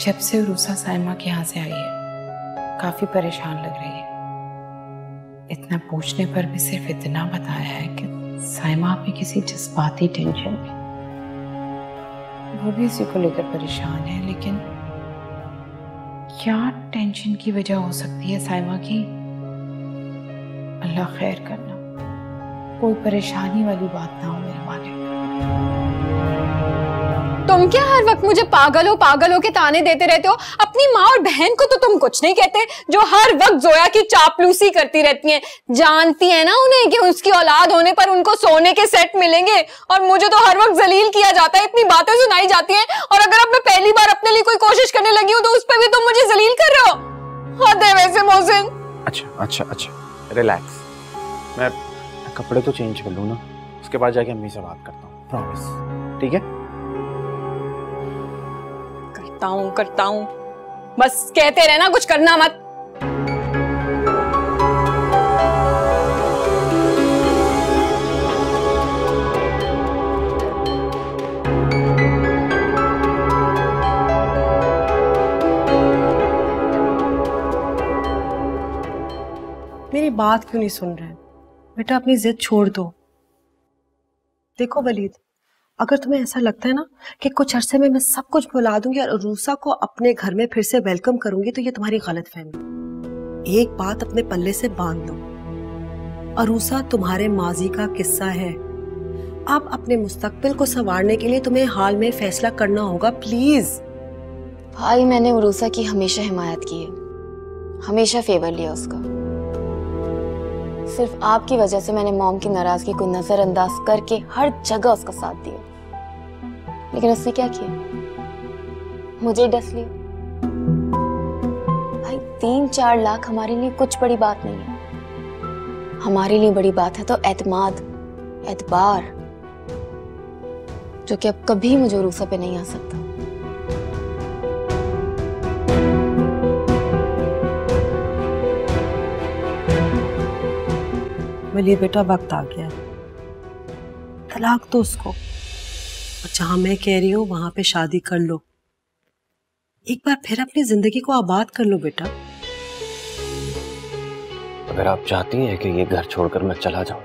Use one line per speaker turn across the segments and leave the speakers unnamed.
जब से रूसा साइमा के यहाँ से आई है काफी परेशान लग रही है। इतना पूछने पर भी सिर्फ इतना बताया है कि साइमा भी किसी जज्बाती टेंशन में, वो भी इसी को लेकर परेशान है। लेकिन क्या टेंशन की वजह हो सकती है साइमा की? अल्लाह खैर करना, कोई परेशानी वाली बात ना हो मेरे मालिक।
तुम क्या हर वक्त मुझे पागल हो के ताने देते रहते हो? अपनी माँ और बहन को तो तुम कुछ नहीं कहते, जो हर वक्त जोया की चापलूसी करती रहती हैं। जानती है ना उन्हें कि उसकी औलाद होने पर उनको सोने के सेट मिलेंगे, और मुझे तो हर वक्त जलील किया जाता है, इतनी बातें सुनाई जाती हैं। और अगर अब मैं पहली बार अपने लिए कोई कोशिश करने लगी हूँ तो उस पर भी तुम मुझे जलील कर रहे हो। हद है वैसे मोहसिन।
अच्छा रिलैक्स, मैं कपड़े तो चेंज कर लूँ ना, उसके बाद जाके अम्मी से बात करता हूँ, प्रॉमिस, ठीक है?
करता हूँ, बस कहते रहना, कुछ करना मत।
मेरी बात क्यों नहीं सुन रहे? बेटा अपनी जिद छोड़ दो। देखो वलीद, अगर तुम्हें ऐसा लगता है ना कि कुछ अरसे में मैं सब कुछ भुला दूंगी और अरूसा को अपने घर में फिर से वेलकम करूंगी, तो ये तुम्हारी गलतफहमी। एक बात अपने पल्ले से बांध लो, अरूसा तुम्हारे माजी का किस्सा है। अब अपने मुस्तकबिल को संवारने के लिए तुम्हें हाल में फैसला करना होगा, प्लीज।
भाई, मैंने अरूसा की हमेशा हिमायत की है, हमेशा फेवर लिया उसका। सिर्फ आपकी वजह से मैंने मॉम की नाराजगी को नजरअंदाज करके हर जगह उसका साथ दिया, लेकिन उसने क्या किया? मुझे डस लिया। भाई, 3-4 लाख हमारे लिए कुछ बड़ी बात नहीं है। हमारे लिए बड़ी बात है तो एतमाद, एतबार, जो कि अब कभी मुझे अरूसा पे नहीं आ सकता।
वलीद बेटा, वक्त आ गया, तलाक दो उसको, और जहां मैं कह रही हूँ वहां पे शादी कर लो। एक बार फिर अपनी जिंदगी को आबाद कर लो बेटा।
अगर आप चाहती हैं कि ये घर छोड़कर मैं चला जाऊं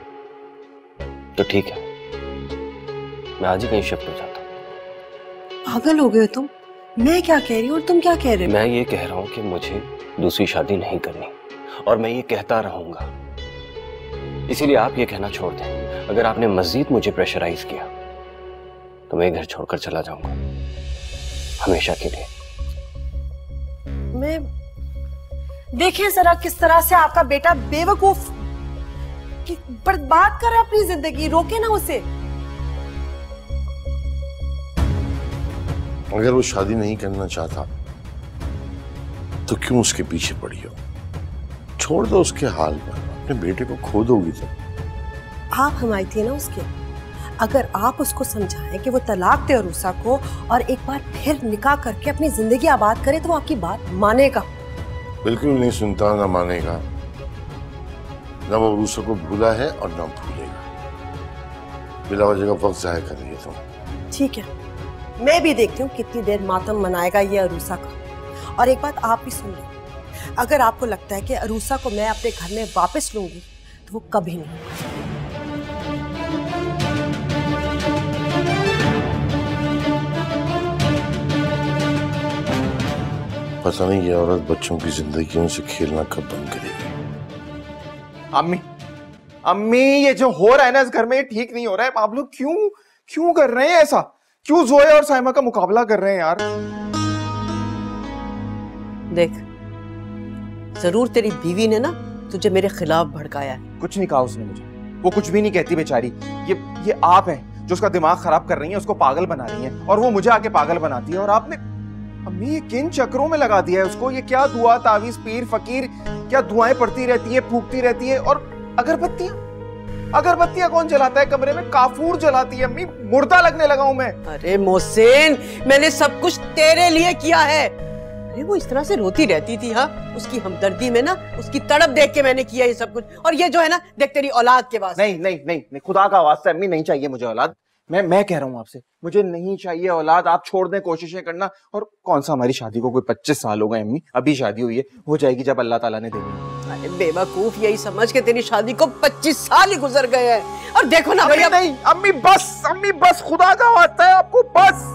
तो ठीक है, मैं आज ही कहीं शिफ्ट हो जाता हूं।
पागल हो गए हो तुम? मैं क्या कह रही हूँ और तुम क्या कह रहे हो?
मैं ये कह रहा हूं कि मुझे दूसरी शादी नहीं करनी, और मैं ये कहता रहूंगा। इसीलिए आप ये कहना छोड़ दें। अगर आपने मजीद मुझे प्रेशराइज किया तो मैं घर छोड़कर चला जाऊंगा, हमेशा के लिए।
मैं देखें जरा किस तरह से आपका बेटा बेवकूफ बर्बाद कर रहा है अपनी जिंदगी। रोके ना उसे।
अगर वो शादी नहीं करना चाहता तो क्यों उसके पीछे पड़ी हो? छोड़ दो उसके हाल पर, अपने बेटे को खो दोगी तो।
आप हिमायती है ना उसके। अगर आप उसको समझाएं कि वो तलाक दे अरूसा को और एक बार फिर निकाह करके अपनी जिंदगी आबाद करे, तो वो आपकी बात मानेगा।
बिल्कुल नहीं सुनता, ना मानेगा, ना वो अरूसा को भूला है और ना भूलेगा। बिला वजह का वक्त जाया कर रही है तुम।
ठीक है, मैं भी देखती हूँ कितनी देर मातम मनाएगा ये अरूसा का। और एक बात आप भी सुन लो, अगर आपको लगता है कि अरूसा को मैं अपने घर में वापस लूंगी तो वो कभी नहीं।
पता नहीं ये औरत बच्चों की जिंदगियों से खेलना कब बंद करेगी।
अम्मी, ये जो हो रहा है ना इस घर में, ये ठीक नहीं हो रहा है। आप लोग क्यों कर रहे हैं ऐसा? क्यों जोया और साइमा का मुकाबला कर रहे हैं यार?
देख, जरूर तेरी बीवी ने ना तुझे मेरे खिलाफ भड़काया है।
कुछ नहीं कहा उसने मुझे, वो कुछ भी नहीं कहती बेचारी। ये आप हैं जो उसका दिमाग खराब कर रही हैं, उसको पागल बना रही हैं, और वो मुझे आके पागल बनाती है। और आपने अम्मी ये किन चक्रों में लगा दिया है उसको? ये क्या दुआ तावीज पीर फकीर क्या दुआएं पड़ती रहती है, फूकती रहती है। और अगरबत्तियां कौन जलाता है कमरे में? काफूर जलाती है अम्मी, मुर्दा लगने लगा हूं मैं।
अरे मोहसिन, मैंने सब कुछ तेरे लिए किया है। अरे वो इस तरह से रोती रहती थी, हाँ, उसकी हमदर्दी में ना, उसकी तड़प देख के मैंने किया ये सब कुछ। और ये जो है ना, देख तेरी औलाद के पास।
नहीं, खुदा का वास्ता अम्मी, नहीं चाहिए मुझे औलाद। मैं कह रहा हूँ आपसे, मुझे नहीं चाहिए औलाद, आप छोड़ दें कोशिशें करना। और कौन सा, हमारी शादी को कोई 25 साल हो गए अम्मी, अभी शादी हुई है, हो जाएगी जब अल्लाह ताला ने देनी।
अरे बेवकूफ, यही समझ के तेरी शादी को 25 साल ही गुजर गए हैं। और देखो ना भैया।
नहीं अम्मी बस, खुदा का वास्ता है आपको बस।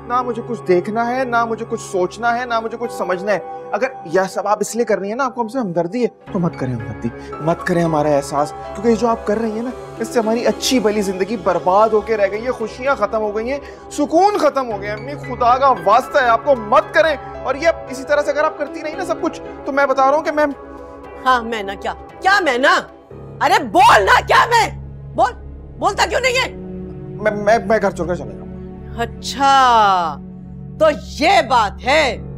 ना मुझे कुछ देखना है, ना मुझे कुछ सोचना है, ना मुझे कुछ समझना है। अगर यह सब आप इसलिए कर रही है ना, आपको हमसे हमदर्दी है, तो मत करें हमदर्दी, मत करें हमारा एहसास, क्योंकि ये जो आप कर रही है ना, इससे हमारी अच्छी भली जिंदगी बर्बाद होके रह गई है, खुशियां खत्म हो गई हैं, सुकून खत्म हो गया। अम्मी खुदा का वास्ता है, आपको मत करें। और ये इसी तरह से अगर आप करती नहीं ना सब कुछ, तो मैं बता रहा हूँ कि मैं
हाँ मैं ना क्या मैं ना, अरे बोल ना, क्या मैं बोलता क्यों नहीं है?
मैं घर छोड़कर चला जाऊंगा।
अच्छा तो ये बात है,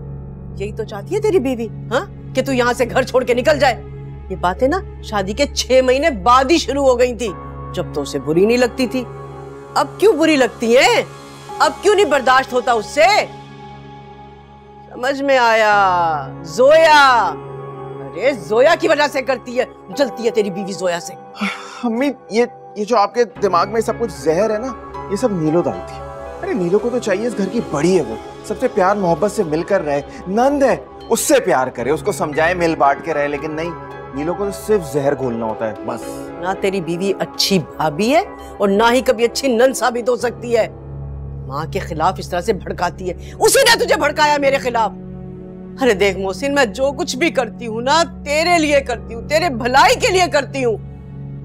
यही तो चाहती है तेरी बीवी, हाँ, कि तू यहाँ से घर छोड़ के निकल जाए। ये बातें ना शादी के 6 महीने बाद ही शुरू हो गई थी, जब तो उसे बुरी नहीं लगती थी। अब क्यों बुरी लगती है? अब क्यों नहीं बर्दाश्त होता उससे? समझ में आया, जोया। अरे जोया की वजह से करती है, जलती है तेरी बीवी जोया से।
अम्मी ये जो आपके दिमाग में सब कुछ जहर है ना, ये सब नीलो डालती है। अरे नीलो को तो चाहिए, इस घर की बड़ी है, वो सबसे प्यार मोहब्बत से मिलकर रहे, नंद है, उससे प्यार करे, उसको समझाए, मिल बांट के रहे। लेकिन नहीं, नीलो को तो सिर्फ जहर घोलना होता है बस।
ना तेरी बीवी अच्छी भाभी है और ना ही कभी अच्छी नंद साबित हो सकती है। माँ के खिलाफ इस तरह से भड़काती है, उसी ने तुझे भड़काया मेरे खिलाफ। अरे देख मोहसिन, मैं जो कुछ भी करती हूँ ना, तेरे लिए करती हूँ, तेरे भलाई के लिए करती हूँ।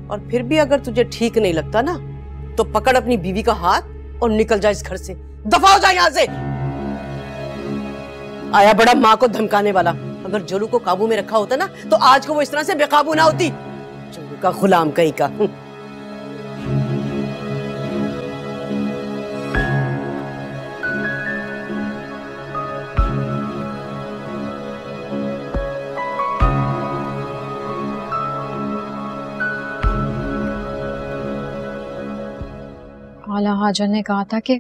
और फिर भी अगर तुझे ठीक नहीं लगता ना, तो पकड़ अपनी बीवी का हाथ और निकल जा इस घर से, दफा हो जा यहाँ से। आया बड़ा माँ को धमकाने वाला। अगर जोलू को काबू में रखा होता ना, तो आज को वो इस तरह से बेकाबू ना होती। जोलू का गुलाम कहीं का।
आला हाजर ने कहा था कि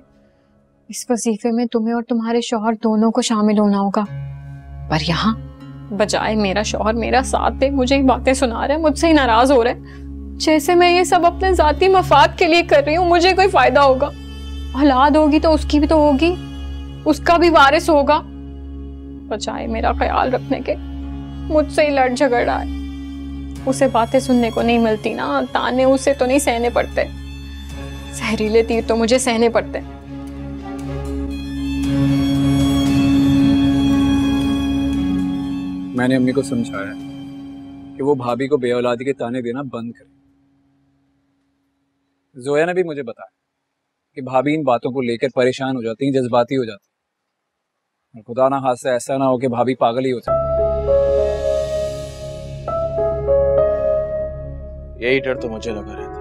इस वजीफे में तुम्हें और तुम्हारे शौहर दोनों को शामिल होना होगा, पर यहाँ बजाय मेरा शौहर मेरा साथ दे, मुझे ही बातें सुना रहा है, मुझसे ही नाराज हो रहा है, जैसे मैं ये सब अपने जाती मफाद के लिए कर रही हूँ, मुझे कोई फायदा होगा। औलाद होगी तो उसकी भी तो होगी, उसका भी वारिस होगा। बजाय मेरा ख्याल रखने के मुझसे ही लड़ झगड़ रहा है। उसे बातें सुनने को नहीं मिलती ना, ताने उसे तो नहीं सहने पड़ते, जहरीले तीर तो मुझे सहने पड़ते।
मैंने अम्मी को समझाया कि वो भाभी को बेऔलादी के ताने देना बंद करे। जोया ने भी मुझे बताया कि भाभी इन बातों को लेकर परेशान हो जाती हैं, जज्बाती हो जाती हैं, और खुदा ना हाथ से ऐसा ना हो कि भाभी पागल ही हो जाए।
यही डर तो मुझे लगा रहता है,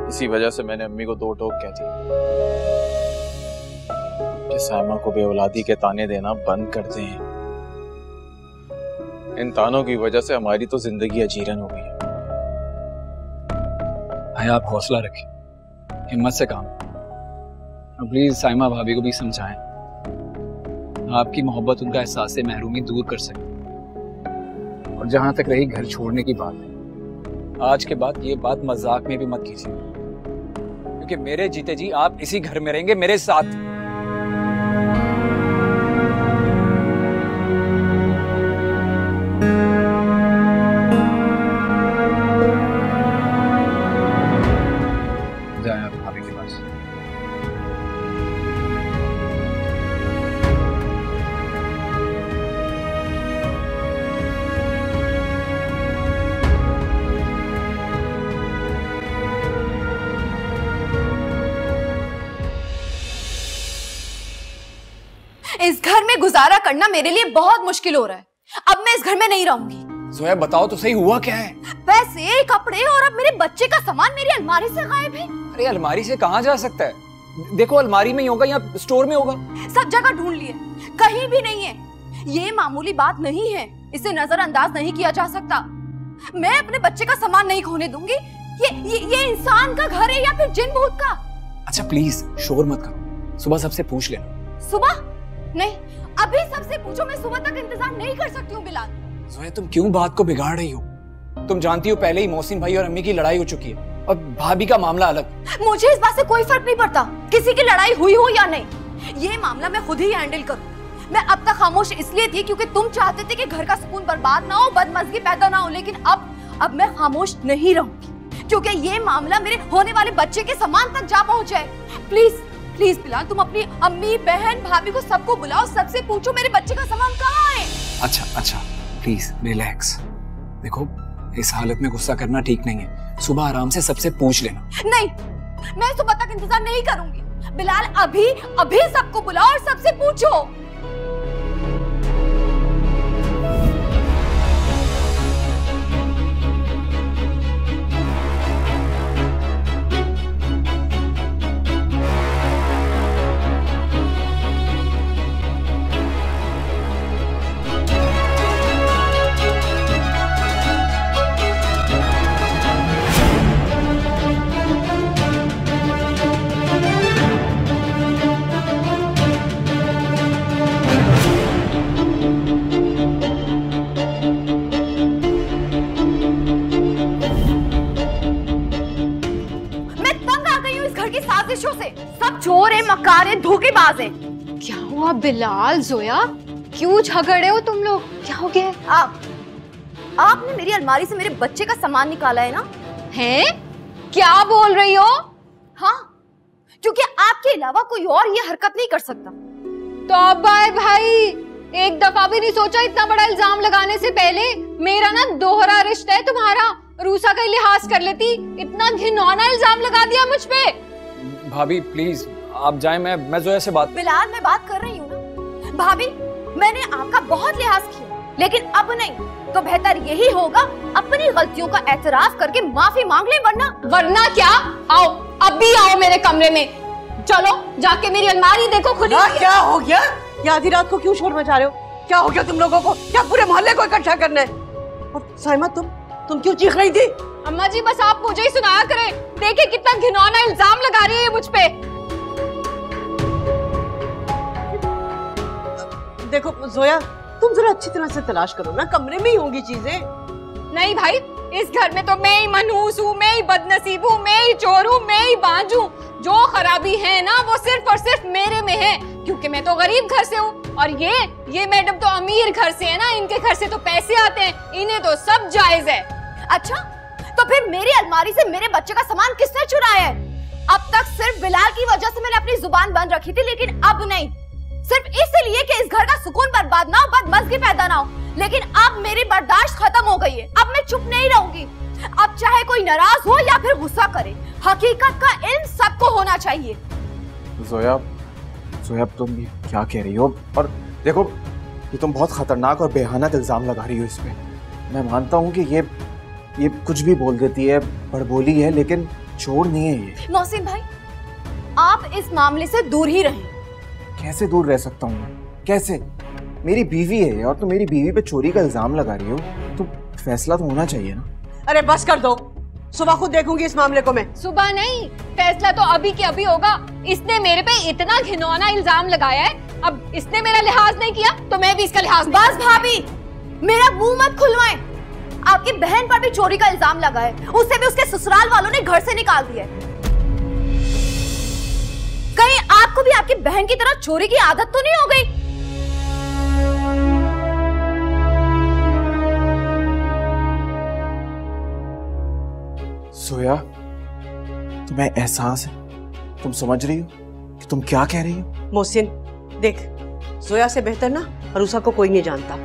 इसी वजह से मैंने अम्मी को 2 टोक कह दी कि साइमा को बेऔलादी के ताने देना बंद कर दें। इन तानों की वजह से हमारी तो जिंदगी अजीरन हो गई है।
भाई आप हौसला रखें, हिम्मत से काम। प्लीज साइमा भाभी को भी समझाएं, आपकी मोहब्बत उनका एहसास से महरूमी दूर कर सके। और जहां तक रही घर छोड़ने की बात है, आज के बाद ये बात मजाक में भी मत कीजिए, क्योंकि मेरे जीते जी आप इसी घर में रहेंगे मेरे साथ। जाएं आप भाभी के पास।
इस घर में गुजारा करना मेरे लिए बहुत मुश्किल हो रहा है। अब मैं इस घर में नहीं रहूंगी।
जोया बताओ तो सही, हुआ क्या है?
पैसे, कपड़े और अब मेरे बच्चे का सामान मेरी अलमारी से गायब है।
अरे अलमारी से कहाँ जा सकता है? देखो अलमारी में ही होगा या स्टोर में होगा।
सब जगह ढूंढ लिए, कहीं भी नहीं है। ये मामूली बात नहीं है, इसे नजरअंदाज नहीं किया जा सकता। मैं अपने बच्चे का सामान नहीं खोने दूंगी। ये इंसान का घर है या फिर जिन भूत का?
अच्छा प्लीज शोर मत करो, सुबह सबसे पूछ लेना।
सुबह? नहीं, अभी सबसे पूछो, मैं सुबह तक इंतजार नहीं कर सकती हूँ बिलाल।
जोया तुम क्यों बात को बिगाड़ रही हो? तुम जानती हो पहले ही मोहसिन भाई और अम्मी की लड़ाई हो चुकी है। और भाभी का मामला अलग।
मुझे इस बात से कोई फर्क नहीं पड़ता किसी की लड़ाई हुई हो या नहीं, ये मामला मैं खुद ही हैंडल करूं। मैं अब तक खामोश इसलिए थी क्योंकि तुम चाहते थे कि घर का सुकून बर्बाद ना हो, बदमज़गी पैदा ना हो, लेकिन अब मैं खामोश नहीं रहूंगी क्योंकि ये मामला मेरे होने वाले बच्चे के सामान तक जा पहुंचा है। प्लीज प्लीज बिलाल, तुम अपनी अम्मी, बहन, भाभी को सबको बुलाओ, सबसे पूछो मेरे बच्चे का सामान कहाँ है।
अच्छा प्लीज रिलैक्स। देखो इस हालत में गुस्सा करना ठीक नहीं है, सुबह आराम से सबसे पूछ लेना।
नहीं, मैं सुबह तक इंतजार नहीं करूंगी बिलाल, अभी सबको बुलाओ और सबसे पूछो। सब चोर है, मक्कार है, धोखेबाज है।
क्या हुआ बिलाल, जोया, क्यों झगड़े हो तुम लोग? क्या हो गया?
आपने मेरी अलमारी से मेरे बच्चे का सामान निकाला है ना?
हैं? क्या बोल रही हो?
हाँ, क्योंकि आपके अलावा कोई और ये हरकत नहीं कर सकता।
तो अब भाई एक दफा भी नहीं सोचा इतना बड़ा इल्जाम लगाने से पहले? मेरा ना दोहरा रिश्ता है तुम्हारा, रूसा का लिहाज कर लेती, इतना घिनौना इल्जाम लगा दिया मुझ पे।
भाभी प्लीज आप जाएं, मैं जोया से बात।
बिलाल, मैं बात कर रही हूँ ना। भाभी, मैंने आपका बहुत लिहाज किया, लेकिन अब नहीं। तो बेहतर यही होगा अपनी गलतियों का एतराफ करके माफी मांग ले,
वरना क्या? आओ, अभी आओ मेरे कमरे में, चलो जाके मेरी अलमारी देखो खुली।
क्या हो गया? ये आधी रात को क्यों शोर मचा रहे हो? क्या हो गया तुम लोगों को? क्या पूरे मोहल्ले को इकट्ठा करना है? और साइमा, तुम क्यों चीख रही थी?
अम्मा जी बस आप मुझे ही सुनाया करें, देखिए कितना घिनौना इल्जाम लगा रही है मुझ पे।
देखो जोया, तुम जरा अच्छी तरह से तलाश करो ना, कमरे में ही होंगी चीजें।
नहीं भाई, इस घर में तो मैं ही मनहूस हूँ, मैं ही बदनसीब हूँ, मैं ही चोर हूँ, मैं ही बांझ हूँ। जो खराबी है ना वो सिर्फ और सिर्फ मेरे में है, क्योंकि मैं तो गरीब घर से हूँ और ये मैडम तो अमीर घर से है ना, इनके घर से तो पैसे आते हैं, इन्हें तो सब जायज है।
अच्छा, तो फिर मेरी अलमारी से मेरे बच्चे का सामान किसने चुराया है? अब तक सिर्फ बिलाल की वजह से मैंने अपनी जुबान बंद रखी थी, लेकिन अब नहीं, सिर्फ इसलिए कि इस घर का सुकून बर्बाद ना हो, बदमज़गी पैदा ना हो। लेकिन अब मेरी बर्दाश्त खत्म हो गई है, अब मैं चुप नहीं रहूंगी। अब चाहे कोई नाराज हो या फिर गुस्सा करे, हकीकत का इल्म सबको होना चाहिए।
जोया तुम क्या कह रही हो? और देखो, ये तुम बहुत खतरनाक और बेहानत इल्जाम लगा रही हो इस पे। मैं मानता हूँ कि ये कुछ भी बोल देती है, बड़बोली है, लेकिन चोर नहीं है ये।
मोहसिन भाई, आप इस मामले से दूर ही रहें।
कैसे दूर रह सकता हूँ मैं? कैसे? मेरी बीवी है और तुम मेरी बीवी पे चोरी का इल्जाम लगा रही हो, तो फैसला तो होना चाहिए ना।
अरे बस कर दो, सुबह खुद देखूंगी इस मामले को मैं।
सुबह नहीं, फैसला तो अभी के अभी होगा। इसने मेरे पे इतना घिनौना इल्जाम लगाया है, अब इसने मेरा लिहाज नहीं किया तो मैं भी इसका लिहाज।
बस भाभी, मेरा मुंह मत खुलवाएं। आपकी बहन पर भी चोरी का इल्जाम लगा है, उसे भी उसके ससुराल वालों ने घर से निकाल दिया है। कहीं आपको भी आपकी बहन की तरह चोरी की आदत तो नहीं हो गई?
सोया, तुम्हें एहसास है? तुम समझ रही हो कि तुम क्या कह रही हो?
मोहसिन देख, जोया से बेहतर ना अरूसा को कोई नहीं जानता।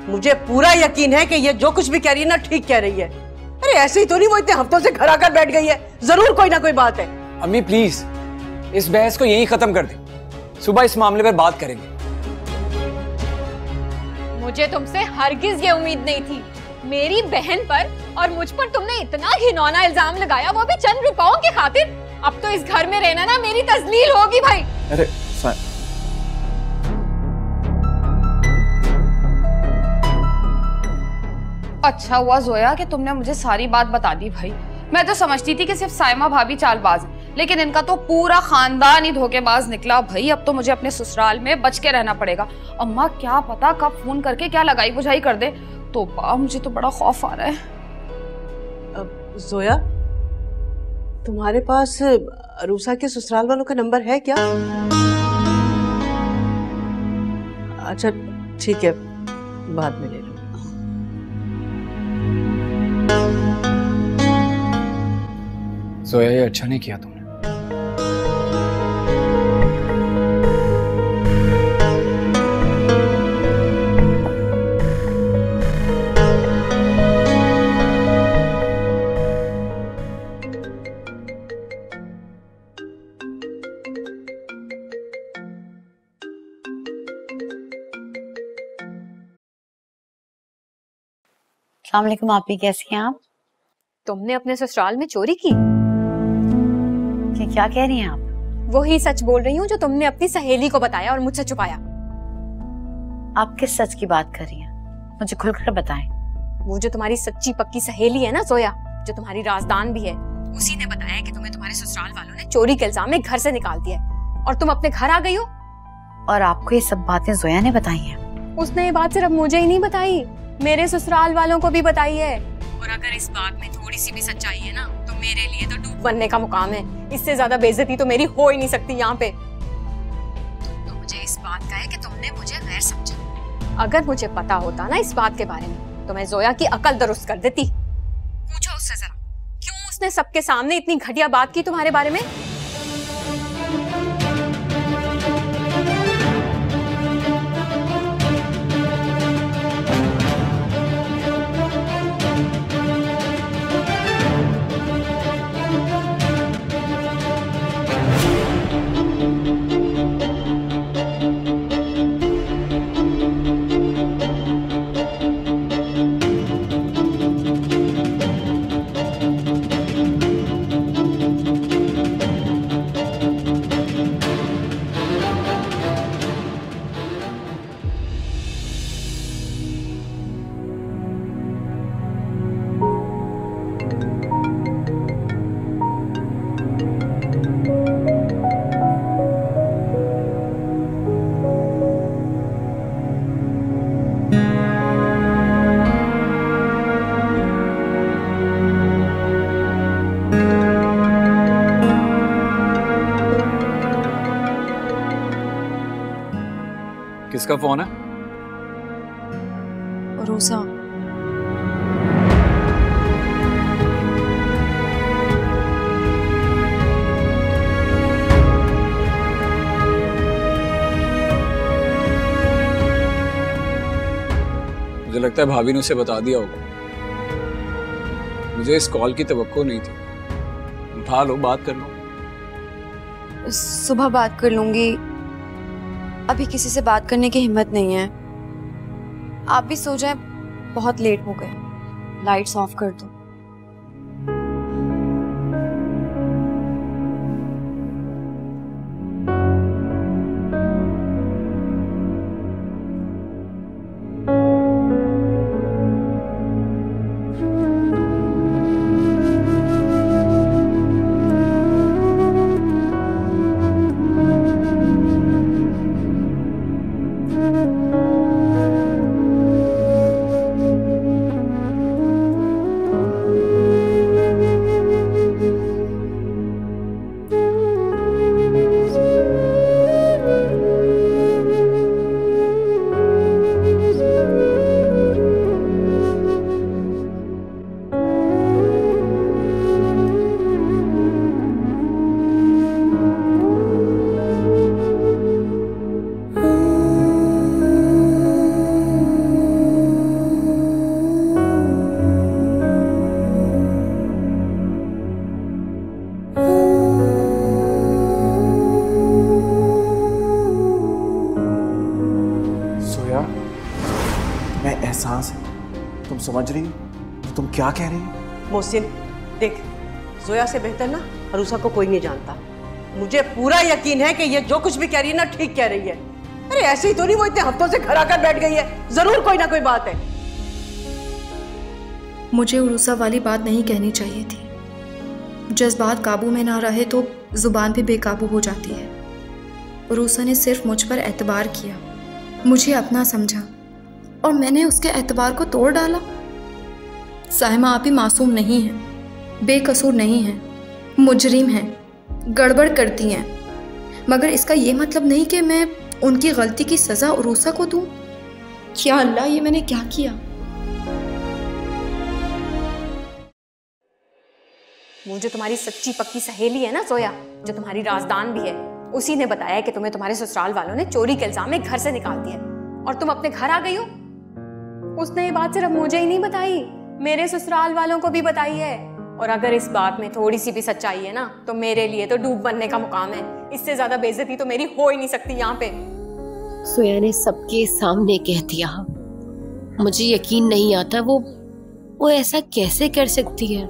मुझे पूरा यकीन है कि ये जो कुछ भी कह रही है ना ठीक कह रही है। अरे ऐसे ही तो नहीं, वो इतने हफ्तों से घर आकर बैठ गई है, जरूर कोई ना कोई बात है।
अम्मी प्लीज इस बहस को यहीं खत्म कर दे, सुबह इस मामले पर बात करेंगे।
मुझे तुमसे हरगिज ये उम्मीद नहीं थी। मेरी बहन पर और मुझ पर तुमने इतना घिनौना इल्जाम लगाया, वो भी चंद रुपयों की खातिर। अब तो इस घर में रहना ना मेरी तजलील होगी भाई।
अरे
अच्छा हुआ जोया कि तुमने मुझे सारी बात बता दी भाई। मैं तो समझती थी कि सिर्फ साइमा भाभी चालबाज है, लेकिन इनका तो पूरा खानदान ही धोखेबाज निकला भाई। अब तो मुझे अपने ससुराल में बच के रहना पड़ेगा। अम्मा क्या पता कब फोन करके क्या लगाई बुझाई कर दे। तो मुझे तो बड़ा खौफ आ रहा है।
जोया, तुम्हारे पास रूसा के ससुराल वालों का नंबर है क्या? अच्छा ठीक है, बाद में ले लो।
जोया, ये अच्छा नहीं किया तुमने।
अस्सलाम वालेकुम, आप भी कैसी हैं आप?
तुमने अपने ससुराल में चोरी की?
क्या कह रही हैं आप?
वही सच बोल रही हूँ जो तुमने अपनी सहेली को बताया और मुझसे छुपाया।
आप किस सच की बात कर रही हैं? मुझे खुलकर बताएं।
वो जो तुम्हारी सच्ची पक्की सहेली है ना जोया, जो तुम्हारी राजदान भी है, उसी ने बताया कि तुम्हें तुम्हारे ससुराल वालों ने चोरी के इल्जाम में घर से निकाल दिया है और तुम अपने घर आ गई हो।
और आपको ये सब बातें जोया ने बताई हैं?
उसने ये बात सिर्फ मुझे ही नहीं बताई, मेरे ससुराल वालों को भी बताई है। और अगर इस बात में थोड़ी सी भी सच्चाई है ना, तो मेरे लिए तो डूब बनने का मुकाम है। इससे ज्यादा बेइज्जती तो मेरी हो ही नहीं सकती यहाँ पे। तो मुझे इस बात का है कि तुमने मुझे गैर समझा। अगर मुझे पता होता ना इस बात के बारे में, तो मैं जोया की अकल दुरुस्त कर देती। पूछो उससे जरा, क्यों उसने सबके सामने इतनी घटिया बात की तुम्हारे बारे में?
किसका फोन है?
रूसा।
मुझे लगता है भाभी ने उसे बता दिया होगा। मुझे इस कॉल की तवक्को नहीं थी। उठा लो, बात कर लो।
सुबह बात कर लूंगी, अभी किसी से बात करने की हिम्मत नहीं है। आप भी सो जाएं, बहुत लेट हो गए। लाइट्स ऑफ कर दो।
एहसास है, तुम समझ रही हो कि तुम क्या कह रही हो?
मोहसिन देख, जोया से बेहतर ना रूसा को कोई नहीं जानता। मुझे पूरा यकीन है कि ये जो कुछ भी कह रही है ना ठीक कह रही है। अरे ऐसे ही तो नहीं, वो इतने हफ्तों से घर आकर बैठ गई है, जरूर कोई ना कोई बात है।
मुझे उरूसा वाली बात नहीं कहनी चाहिए थी। जज्बात काबू में ना रहे तो जुबान भी बेकाबू हो जाती है। उरूसा ने सिर्फ मुझ पर एतबार किया, मुझे अपना समझा और मैंने उसके एतबार को तोड़ डाला। साहिमा आप ही मासूम नहीं है, बेकसूर नहीं है। मुजरिम हैं, गड़बड़ करती हैं, मगर इसका ये मतलब नहीं कि मैं उनकी गलती की सजा उरूसा को दूं। क्या अल्लाह, ये मैंने क्या किया?
वो जो तुम्हारी सच्ची पक्की सहेली है ना जोया, जो तुम्हारी राजदान भी है, उसी ने बताया कि तुम्हें तुम्हारे ससुराल वालों ने चोरी के इल्जाम में घर से निकाल दिया और तुम अपने घर आ गई हो। उसने ये बात सिर्फ मुझे ही नहीं बताई, मेरे ससुराल वालों को भी बताई है। और अगर इस बात में थोड़ी सी भी सच्चाई है ना, तो मेरे लिए तो डूब बनने का मुकाम है। इससे ज्यादा बेइज्जती तो मेरी हो ही नहीं सकती यहाँ पे।
सोया ने सबके सामने कह दिया। मुझे यकीन नहीं आता वो ऐसा कैसे कर सकती है।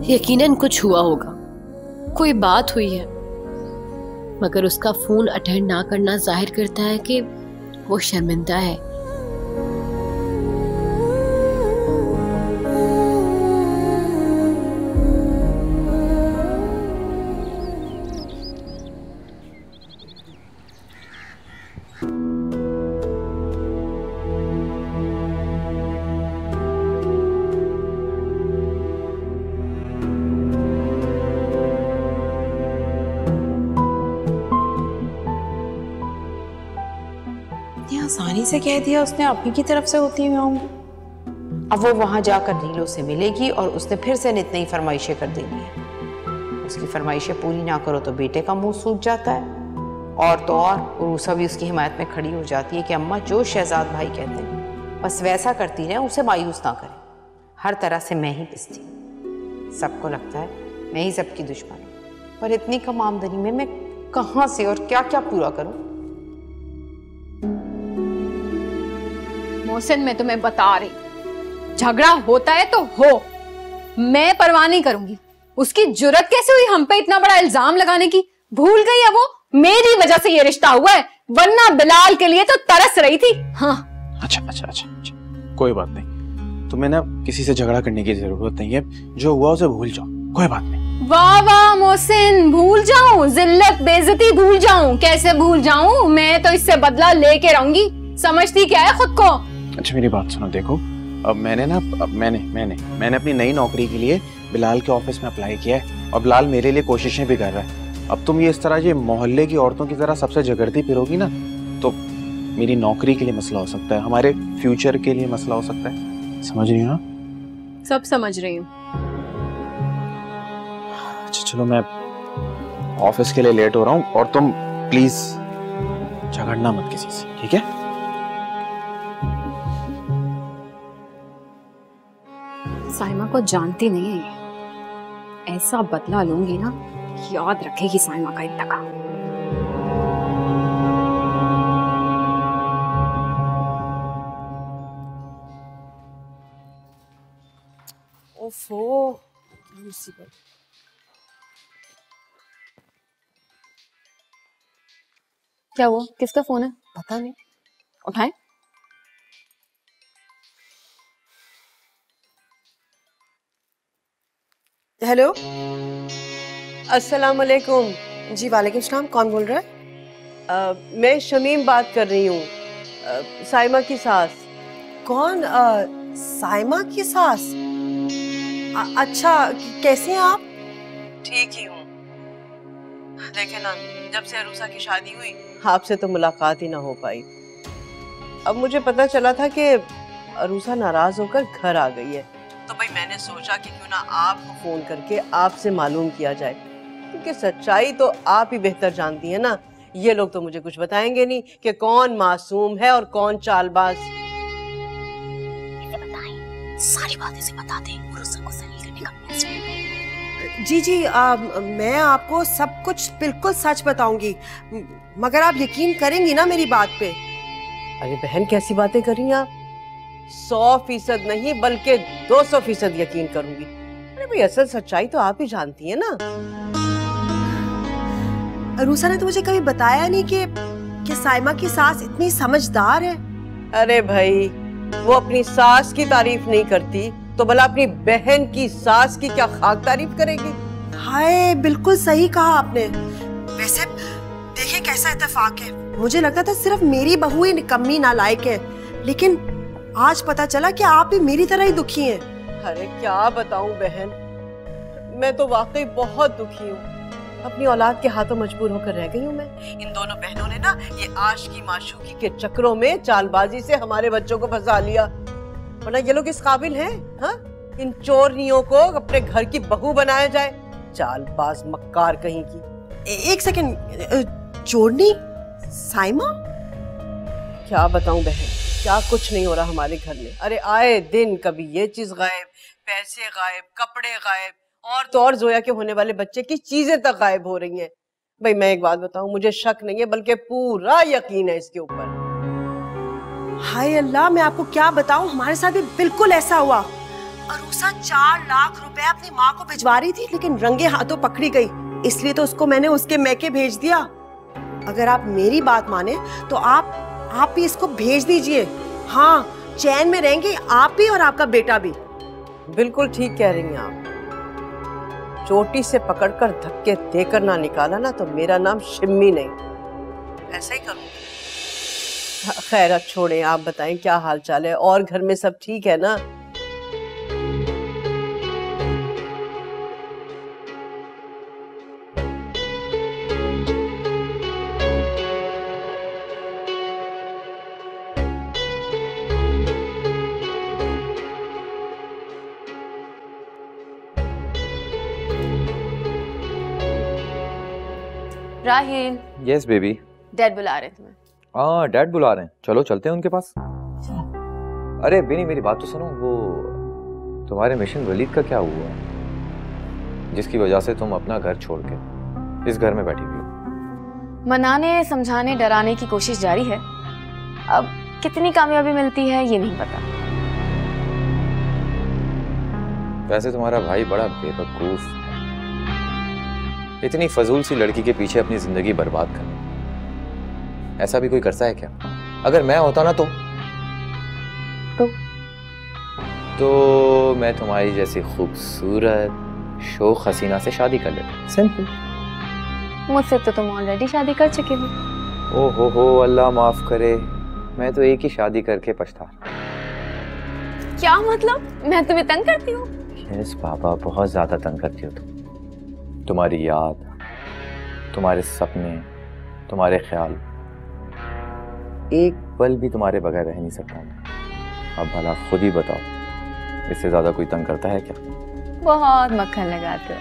यकीनन कुछ हुआ होगा, कोई बात हुई है, मगर उसका फोन अटेंड ना करना जाहिर करता है कि वो शर्मिंदा है।
आसानी से कह दिया उसने अभी की तरफ से होती हुई आऊंगी। अब वो वहां जाकर नीलो से मिलेगी और उसने फिर से नित नई फरमाइशें कर देनी है। उसकी फरमाइशें पूरी ना करो तो बेटे का मुंह सूख जाता है, और तो और उरूसा भी उसकी हिमायत में खड़ी हो जाती है कि अम्मा जो शहजाद भाई कहते हैं बस वैसा करती रहे, उसे मायूस ना करें। हर तरह से मैं ही पिसती, सबको लगता है मैं ही सबकी दुश्मन हूं, पर इतनी कम आमदनी में मैं कहां से और क्या क्या पूरा करूं।
मोहसिन, मैं तुम्हें बता रही, झगड़ा होता है तो हो, मैं परवाह नहीं करूंगी। उसकी जुर्रत कैसे हुई हम पे इतना बड़ा इल्जाम लगाने की? भूल गई है वो मेरी वजह से ये रिश्ता हुआ है, वरना बिलाल के लिए तो तरस रही थी। हाँ
अच्छा, कोई बात नहीं, तुम्हें ना किसी से झगड़ा करने की जरूरत नहीं है। जो हुआ उसे भूल जाओ, कोई बात नहीं।
वाह वाह मोहसिन, भूल जाऊं? जिल्लत बेइज्जती भूल जाऊं? कैसे भूल जाऊं? मैं तो इससे बदला लेके रहूंगी। समझती क्या है खुद को?
अच्छा मेरी बात सुनो, देखो अब मैंने अपनी नई नौकरी के लिए बिलाल के ऑफिस में अप्लाई किया है और बिलाल मेरे लिए कोशिशें भी कर रहा है। अब तुम ये इस तरह ये मोहल्ले की औरतों की तरह सबसे झगड़ती फिरोगी ना, तो मेरी नौकरी के लिए मसला हो सकता है, हमारे फ्यूचर के लिए मसला हो सकता है। समझ रही हो ना?
सब समझ रही हूँ।
अच्छा चलो, मैं ऑफिस के लिए लेट हो रहा हूँ और तुम प्लीज झगड़ना मत किसी से, ठीक है?
साइमा को जानती नहीं है, ऐसा बदला लूंगी ना, याद रखेगी साइमा का इंतकाम।
ओफो, मुसीबत।
क्या हुआ? किसका फोन है?
पता नहीं।
उठाए।
हेलो, अस्सलाम वालेकुम। जी वालेकुम सलाम, कौन बोल रहा है? मैं शमीम बात कर रही हूँ, साइमा की सास। कौन? साइमा की सास? अच्छा, कैसे हैं आप? ठीक ही हूँ। देखे ना, जब से अरूसा की शादी हुई आपसे तो मुलाकात ही ना हो पाई। अब मुझे पता चला था कि अरूसा नाराज होकर घर आ गई है, तो भाई मैंने सोचा कि क्यों ना आपको फोन करके आपसे मालूम किया जाए, क्योंकि सच्चाई तो आप ही बेहतर जानती है ना। ये लोग तो मुझे कुछ बताएंगे नहीं कि कौन मासूम है और कौन चालबाज।
सारी बातें से बता दे, उरूसा को सलील करने का प्रयास।
जी, मैं आपको सब कुछ बिल्कुल सच बताऊंगी, मगर आप यकीन करेंगी ना मेरी बात पे? अरे बहन, कैसी बातें कर रही हैं आप? 100% नहीं बल्कि 200% यकीन करूंगी। अरे भाई, असल सच्चाई तो आप ही जानती है ना। अरूसा ने तो मुझे कभी बताया नहीं कि साइमा की सास इतनी समझदार है। अरे भाई, वो अपनी सास की तारीफ नहीं करती तो भला अपनी बहन की सास की क्या खाक तारीफ करेगी? हाय, बिल्कुल सही कहा आपने। वैसे देखिए कैसा इत्तेफाक है, मुझे लगता था सिर्फ मेरी बहू ही निकम्मी नालायक है, लेकिन आज पता चला कि आप भी मेरी तरह ही दुखी हैं। अरे क्या बताऊं बहन, मैं तो वाकई बहुत दुखी हूँ। अपनी औलाद के हाथों मजबूर होकर रह गई हूँ मैं। इन दोनों बहनों ने ना ये आशिकी माशूकी के चक्करों में चालबाजी से हमारे बच्चों को फंसा लिया, वरना ये लोग इस काबिल हैं? हाँ, इन चोरनियों को अपने घर की बहू बनाया जाए। चालबाज मक्कार कहीं की। एक सेकंड, चोरनी साइमा? क्या बताऊं बहन, क्या कुछ नहीं हो रहा हमारे घर में। अरे आए दिन कभी ये चीज गायब, पैसे गायब, कपड़े गायब, और तो और जोया के होने वाले बच्चे की चीजें तक गायब हो रही हैं। भाई मैं एक बात बताऊं, मुझे शक नहीं है बल्कि पूरा यकीन है इसके ऊपर। हाय अल्लाह, मैं आपको क्या बताऊं, हमारे साथ भी बिल्कुल ऐसा हुआ। अरूसा 4 लाख रुपए अपनी माँ को भिजवा रही थी, लेकिन रंगे हाथों पकड़ी गई, इसलिए तो उसको मैंने उसके मैके भेज दिया। अगर आप मेरी बात माने तो आप भी इसको भेज दीजिए। हाँ, चैन में रहेंगे आप भी और आपका बेटा भी। बिल्कुल ठीक कह रही हैं आप। चोटी से पकड़कर धक्के देकर ना निकाला ना तो मेरा नाम शिम्मी नहीं। ऐसा ही करूँगी। खैर अब छोड़ें, आप बताएं क्या हाल चाल है, और घर में सब ठीक है ना?
राहिल।
Yes baby.
डैड बुला रहे तुम्हें।
हाँ डैड बुला रहे हैं, चलो चलते हैं उनके पास। अरे बिनी मेरी बात तो सुनो, वो तुम्हारे मिशन वलीद का क्या हुआ जिसकी वजह से तुम अपना घर छोड़ के इस घर में बैठी हुई हो?
मनाने, समझाने, डराने की कोशिश जारी है। अब कितनी कामयाबी मिलती है ये नहीं पता।
वैसे तुम्हारा भाई बड़ा बेवकूफ, इतनी फजूल सी लड़की के पीछे अपनी जिंदगी बर्बाद करना, ऐसा भी कोई करता है क्या? अगर मैं होता ना तो मैं तुम्हारी जैसी खूबसूरत शोख हसीना से शादी कर लेता। सिंपल।
मुझसे तो तुम ऑलरेडी शादी कर चुके हो।
ओ हो अल्लाह माफ करे, मैं तो एक ही शादी करके पछता।
क्या मतलब? मैं तुम्हें तंग करती हूँ?
यस बाबा, बहुत ज्यादा तंग करती हो तुम। तुम्हारी याद, तुम्हारे सपने, तुम्हारे ख्याल, एक पल भी तुम्हारे बगैर रह नहीं सकता मैं। अब भला खुद ही बताओ, इससे ज्यादा कोई तंग करता है क्या?
बहुत मक्खन लगाते हो।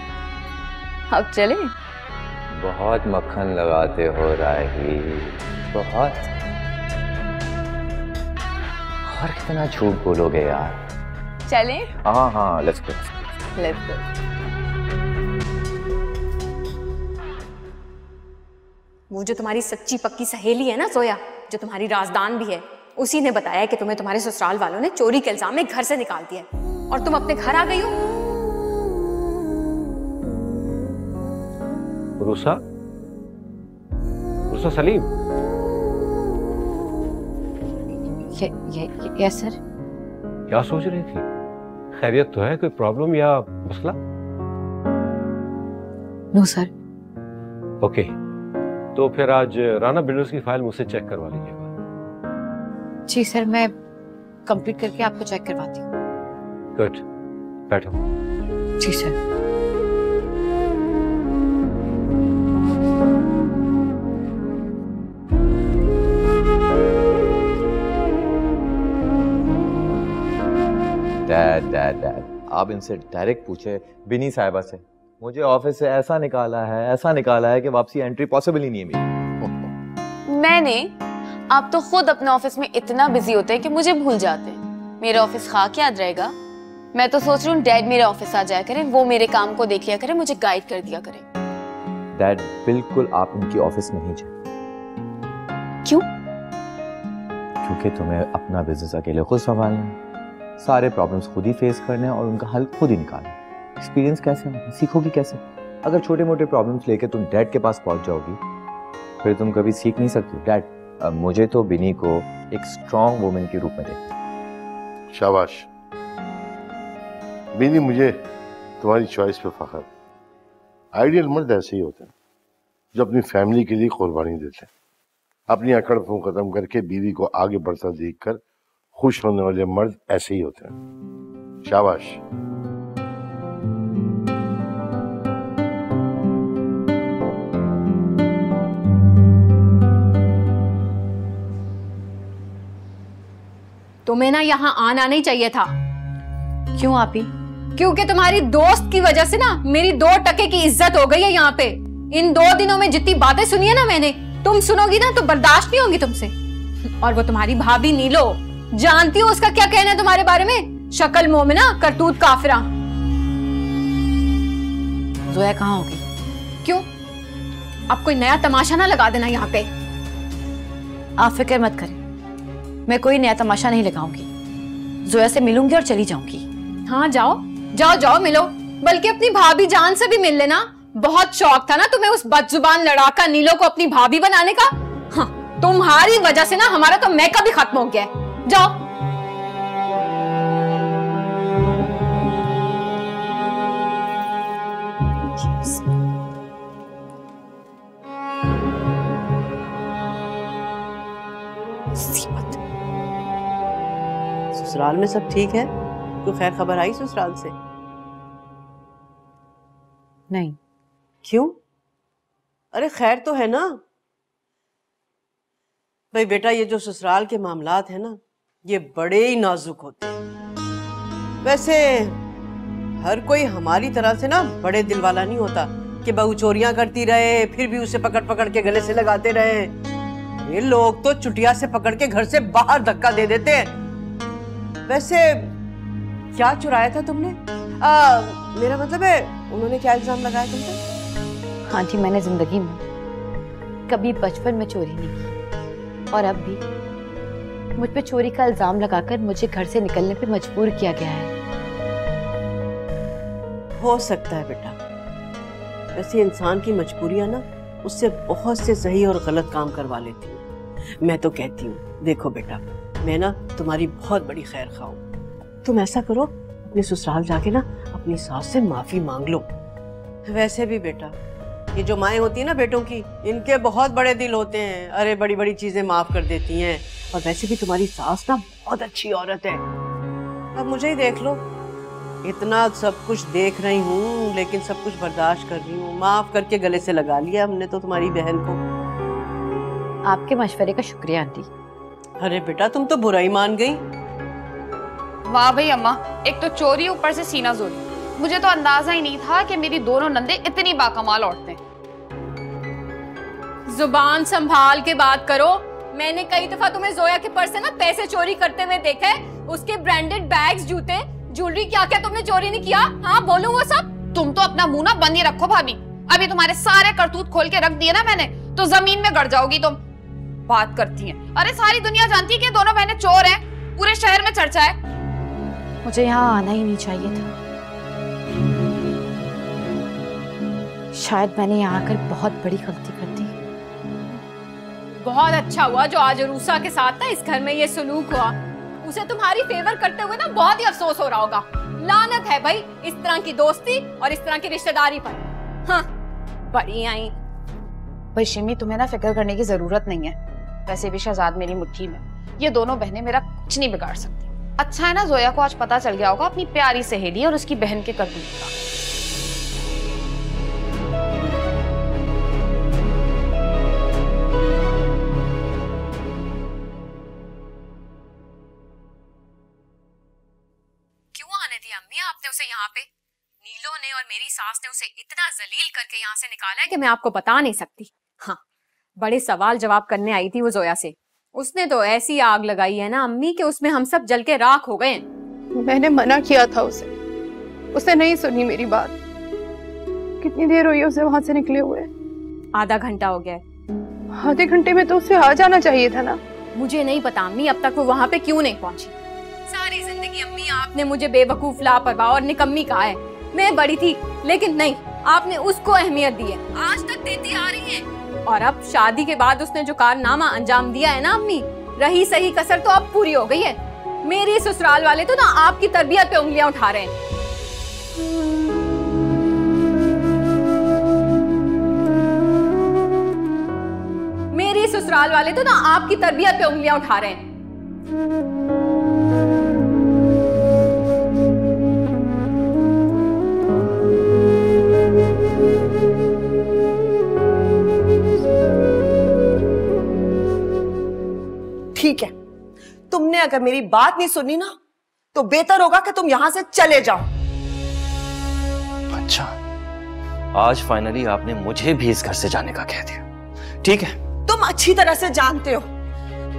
अब चले?
बहुत मक्खन लगाते हो राही, बहुत। और कितना झूठ बोलोगे यार।
चले?
हाँ लेट्स गो।
Let's go.
वो जो तुम्हारी सच्ची पक्की सहेली है ना जोया, जो तुम्हारी राजदान भी है, उसी ने बताया कि तुम्हें तुम्हारे ससुराल वालों ने चोरी के इल्जाम में घर से निकाल दिया और तुम अपने घर आ गई हो।
रूसा सलीम।
Yes sir.
क्या सोच रही थी? खैरियत तो है? कोई प्रॉब्लम या मसला?
No sir.
ओके, तो फिर आज राना बिल्डर्स की फाइल मुझसे चेक करवा लीजिएगा।
जी सर, मैं कंप्लीट करके आपको चेक करवाती हूँ।
गुड, बैठो।
जी सर।
डैड आप इनसे डायरेक्ट पूछे बिनी साहिबा से, मुझे ऑफिस से ऐसा निकाला है कि वापसी एंट्री पॉसिबल ही नहीं है मेरी।
मैंने, आप तो खुद अपने ऑफिस में इतना बिजी होते हैं कि मुझे भूल जाते हैं। मेरा ऑफिस खाक याद रहेगा? मैं तो सोच रही हूँ डैड मेरे ऑफिस आ जाया करें, वो मेरे काम को देख लिया करें, मुझे गाइड कर दिया करें।
डैड बिल्कुल आप उनकी ऑफिस नहीं जाए।
क्यों?
क्योंकि तुम्हें अपना बिजनेस अकेले खुद संभालना है, सारे प्रॉब्लम्स खुद ही फेस करने हैं और उनका हल खुद ही निकालना है। एक्सपीरियंस कैसे होगा, सीखोगी कैसे? अगर छोटे मोटे प्रॉब्लम्स लेके तुम डैड के पास पहुंच जाओगी फिर तुम कभी सीख नहीं सकती। डैड मुझे तो बिनी को एक स्ट्रॉन्ग वुमेन के रूप में देखते।
शाबाश बिनी, मुझे तुम्हारी चॉइस पे फख्र। आइडियल मर्द ऐसे ही होते हैं जो अपनी फैमिली के लिए कुर्बानी देते हैं। अपनी अकड़ फूं खत्म करके बीवी को आगे बढ़ता देखकर खुश होने वाले मर्द ऐसे ही होते हैं। शाबाश।
तुम्हें ना यहाँ आना नहीं चाहिए था।
क्यों आपी?
क्योंकि तुम्हारी दोस्त की वजह से ना मेरी 2 टके की इज्जत हो गई है यहाँ पे। इन 2 दिनों में जितनी बातें सुनी है ना मैंने, तुम सुनोगी ना तो बर्दाश्त नहीं होगी तुमसे। और वो तुम्हारी भाभी नीलो, जानती हो उसका क्या कहना है तुम्हारे बारे में? शक्ल मोमिना, करतूत काफिरा।
जोया कहाँ होगी?
क्यों? अब कोई नया तमाशा ना लगा देना यहाँ पे।
आप फिक्र मत करें, मैं कोई नया तमाशा नहीं लगाऊंगी। जोया से मिलूंगी और चली जाऊंगी।
हाँ जाओ जाओ जाओ मिलो, बल्कि अपनी भाभी जान से भी मिल लेना। बहुत शौक था ना तुम्हें उस बदजुबान लड़ाका नीलो को अपनी भाभी बनाने का। हाँ, तुम्हारी वजह से ना हमारा तो मेकअप भी खत्म हो गया है। जाओ।
ससुराल में सब ठीक है? कोई खैर खबर आई ससुराल से?
नहीं।
क्यों? अरे खैर तो है ना भाई बेटा। ये जो ससुराल के मामलात है ना, ये बड़े ही नाजुक होते हैं। वैसे हर कोई हमारी तरह से ना बड़े दिल वाला नहीं होता कि बहू चोरियां करती रहे फिर भी उसे पकड़ पकड़ के गले से लगाते रहे। ये लोग तो चुटिया से पकड़ के घर से बाहर धक्का दे देते हैं। वैसे क्या चुराया था तुमने? मेरा मतलब है उन्होंने क्या इल्जाम लगाया तुम पे?
हाँ जी, मैंने जिंदगी में कभी बचपन में चोरी नहीं की और अब भी मुझ पे चोरी का इल्जाम लगाकर मुझे घर से निकलने पे मजबूर किया गया है।
हो सकता है बेटा, वैसे इंसान की मजबूरियां ना उससे बहुत से सही और गलत काम करवा लेती हैं। मैं तो कहती हूँ देखो बेटा, मैं ना तुम्हारी बहुत बड़ी खैर खाऊं। तुम ऐसा करो, अपने ससुराल जाके ना अपनी सास से माफी मांग लो। वैसे भी बेटा, ये जो माएँ होती है ना बेटों की, इनके बहुत बड़े दिल होते हैं। अरे बड़ी बड़ी चीजें माफ कर देती हैं। और वैसे भी तुम्हारी सास ना बहुत अच्छी औरत है। अब मुझे ही देख लो, इतना सब कुछ देख रही हूँ लेकिन सब कुछ बर्दाश्त कर रही हूँ। माफ करके गले से लगा लिया हमने तो तुम्हारी बहन को।
आपके मशवरे का शुक्रिया आंटी।
अरे बेटा, तुम तो बुरा ही मान गई।
वाह भाई अम्मा, एक तो चोरी, ऊपर से सीना जोरी। मुझे तो अंदाजा ही नहीं था कि मेरी दोनों नंदे इतनी बाकमाल औरतें।
जुबान संभाल के बात करो। मैंने कई दफा तुम्हें जोया के पर्स से ना पैसे चोरी करते हुए देखा है। उसके ब्रांडेड बैग्स, जूते, ज्वेलरी, क्या क्या तुमने चोरी नहीं किया? हाँ बोलूं वो सब?
तुम तो अपना मुंह ना बंद ही रखो भाभी। अभी तुम्हारे सारे करतूत खोल के रख दिए ना मैंने, तो जमीन में गड़ जाओगी तुम। बात करती हैं। अरे सारी दुनिया जानती है कि दोनों बहनें चोर हैं, पूरे शहर में चर्चा है।
मुझे यहाँ आना ही नहीं चाहिए था। शायद मैंने यहाँ आकर बहुत बड़ी गलती कर दी।
बहुत अच्छा हुआ जो आज रूसा के साथ ना इस घर में ये सलूक हुआ। उसे तुम्हारी फेवर करते हुए ना बहुत ही अफसोस हो रहा होगा। लानत है भाई इस तरह की दोस्ती और इस तरह की रिश्तेदारी पर। हाँ, बड़ी आई।
भाई शिमी, तुम्हें ना फिक्र करने की जरूरत नहीं है। वैसे भी शहजाद मेरी मुट्ठी में, ये दोनों बहनें मेरा कुछ नहीं बिगाड़ सकती। अच्छा है ना, जोया को आज पता चल गया होगा अपनी प्यारी सहेली और उसकी बहन के करतूत का।
अम्मी आपने उसे यहाँ पे, नीलो ने और मेरी सास ने उसे इतना जलील करके यहाँ से निकाला है कि मैं आपको बता नहीं सकती। हाँ, बड़े सवाल जवाब करने आई थी वो जोया से। उसने तो ऐसी आग लगाई है ना अम्मी कि उसमें हम सब जल के राख हो गए हैं।
मैंने मना किया था उसे, उसने नहीं सुनी मेरी बात। कितनी देर हुई है उसे वहां से निकले हुए?
आधा घंटा हो गया है।
आधे घंटे में तो उसे आ जाना चाहिए था ना।
मुझे नहीं पता अम्मी अब तक वो वहां पे क्यों नहीं पहुंची। सारी जिंदगी अम्मी आपने मुझे बेवकूफ, लापरवाह और निकम्मी कहा है। मैं बड़ी थी लेकिन नहीं, आपने उसको अहमियत दी है, आज तक देती आ रही है। और अब शादी के बाद उसने जो कारनामा अंजाम दिया है ना अम्मी, रही सही कसर तो अब पूरी हो गई है। मेरी ससुराल वाले तो ना आपकी तरबियत पे उंगलियां उठा रहे हैं। मेरी ससुराल वाले तो ना आपकी तरबियत पे उंगलियां उठा रहे हैं।
तुमने अगर मेरी बात नहीं सुनी ना तो बेहतर होगा कि तुम यहां से चले जाओ।
अच्छा, आज फाइनली आपने मुझे भी इस घर से जाने का कह दिया। ठीक है,
तुम अच्छी तरह से जानते हो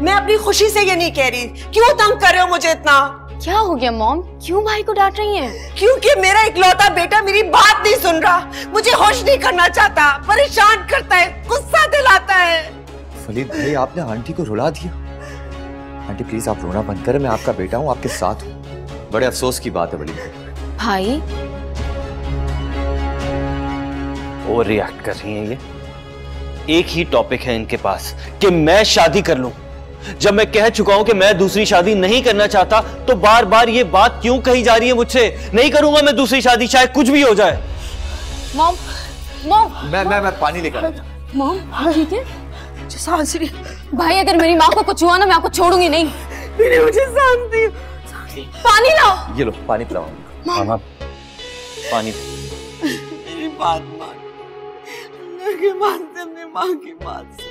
मैं अपनी खुशी से ये नहीं कह रही। क्यों तंग कर रहे हो मुझे इतना?
क्या हो गया मॉम, क्यों भाई को डांट रही हैं?
क्योंकि मेरा इकलौता बेटा मेरी बात नहीं सुन रहा, मुझे खुश नहीं करना चाहता, परेशान करता है, गुस्सा दिलाता है।
वलीद भाई, आपने आंटी को रुला दिया। आंटी प्लीज आप रोना बंद करें, मैं आपका बेटा हूँ, आपके साथ हूँ। बड़े अफसोस की बात है वलीद
भाई।
ओवर रिएक्ट कर रही हैं ये। एक ही टॉपिक है इनके पास कि मैं शादी कर लूं। जब मैं कह चुका हूं कि मैं दूसरी शादी नहीं करना चाहता तो बार बार ये बात क्यों कही जा रही है मुझसे? नहीं करूंगा मैं दूसरी शादी, चाहे कुछ भी हो जाए।
मॉम, मॉम,
मैं पानी लेकर।
मॉम ठीक है? सांसरी भाई, अगर मेरी माँ को कुछ हुआ ना मैं आपको छोड़ूंगी नहीं।
मुझे शांति,
पानी लाओ।
ये लो पानी पिलाओ।
मामा पानी।
मेरी बात मान, अल्लाह के वास्ते अपनी माँ की बात से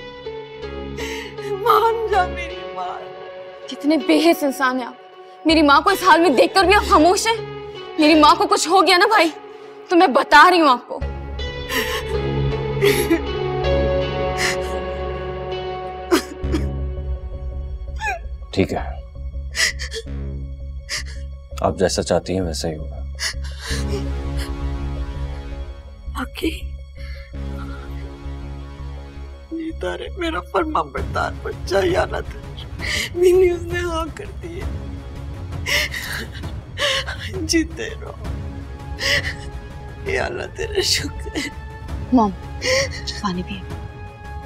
मान जा मेरी बात।
कितने बेहिस इंसान है आप। मेरी माँ को इस हाल में देखकर भी आप खामोश हैं। मेरी माँ को कुछ हो गया ना भाई तो मैं बता रही हूँ आपको।
ठीक है, आप जैसा चाहती हैं वैसा ही होगा।
बाकी तारे मेरा फर्मा बरदार बच्चा याना था, मैंने उसने हाँ कर दी है। जीते रहो, या अल्लाह तेरा शुक्र है।
मॉम पानी पिए।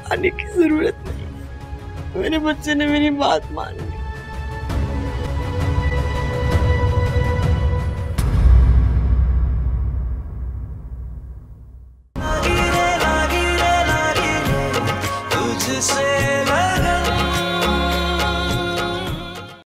पानी की जरूरत नहीं, मेरे बच्चे ने मेरी बात मान ली।